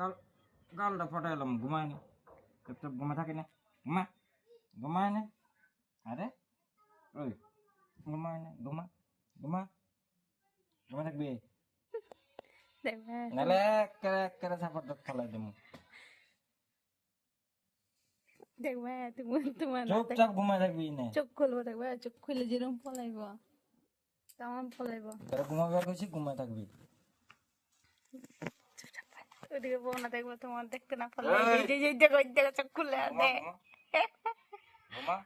গাল গালটা ফাটাইলাম, ঘুমায় না, চুপচাপ ঘুমা থাকে না, ঘুমা, ঘুমায় না, আরে ওই ঘুমায় না, ঘুমা, ঘুমা, ঘুমা থাকবি, নাহলে একেবারে সাপোর্ট ফেলাই দেবো। দেখবে তোমার চুপচাপ ঘুমায় থাকবি না, চোখ খুলবো, দেখবে চোখ খুলে যেরকম পলাইব তেমন পলাইব। তোরা ঘুমাবার করছি, ঘুমায় থাকবি। ওদিকে বউ না দেখবো, তোমার দেখতে না পারলে দেখো চোখ খুলে দে, ঘুমা,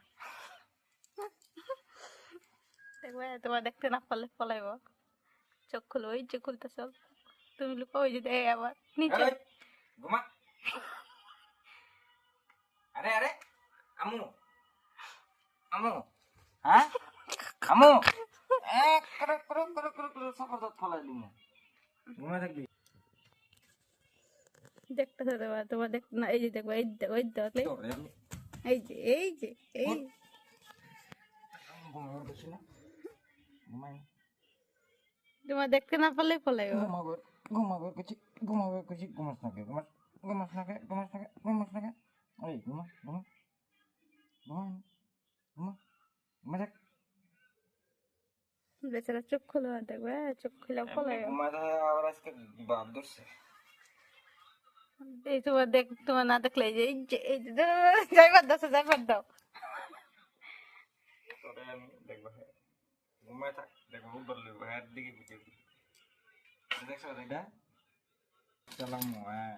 দেখবে তোমার দেখতে না পারলে পলাইব। চোখ খুলো, ওই চোখ খুলতেছ তুমি, লুকো ওই যে দেয় আবার নিচে। ঘুমা, আরে আরে আমু, আমু, হ্যাঁ আমু, সাপোর্ট ফেলাই দিমু, ঘুমায় থাকবি। দেখতেছো তোমার দেখতে না, এই যে দেখবো, এই দেখো, এই দেখলে এই যে এই যে এই ঘুমাবার করছি না, ঘুমাই, তোমার দেখতে না পারলে পলাইব। ঘুমাবার করছি, ঘুমাবার করছি, ঘুমাস না কে, ঘুমাস, ঘুমাস না কে, ঘুমাস না কে, ঘুমাস না কে, ওই ঘুমা, ঘুমা, ঘুমা, ঘুমা, ঘুমা থাক। বেচারা চোখ খুলে দেখবে, চোখ খুলে পলাইব। ঘুমায় আবার আজকে বাপ ধরছে। এই তোমার দেখ, তোমার না দেখলে এই যে এই যে যাইবার দাও, যাইবার দাও। তোরে আমি দেখবো, ঘুমায় থাক, দেখবো উঠবার লইব, হ্যাঁ দিকে গুছিয়ে দেখছো এটা চালাম, হ্যাঁ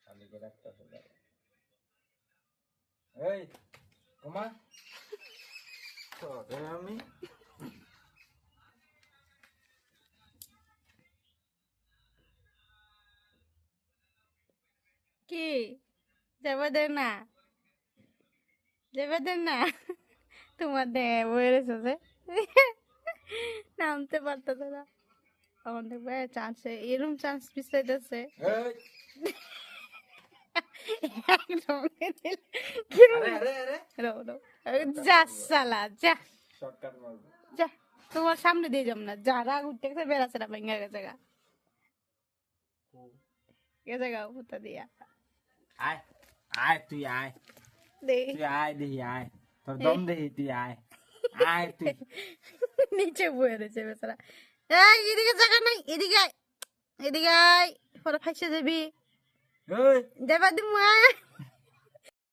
খালিকে রাখতে হবে। এই ঘুমা, তোরে আমি কি যাবে দেন না, যাবে দেন না, তোমার দে বলেছে যে নামতে পারতো না। তখন দেখবে চান্স, এরকম চান্স পিছাইতেছে এই একদম। আরে আরে আরে যা সালা যা, শর্টকাট মারবো। যা তোমার সামনে দিয়ে যাম না, যা রাগ উঠতে গেছে, বেড়াচ্ছে না ভেঙে গেছে গা, গেছে গা পুতা দিয়া। আয় আয় তুই আয়, দেখি তুই আয় দেখি আয়, তোর দম দেখি, তুই আয়, আয় তুই। নিচে বয়ে রয়েছে বেচারা। এই এদিকে জায়গা নাই, এদিকে আয়, এদিকে আয়, পরে ফাইসে যাবি, ওই যাবা দিমু আয়।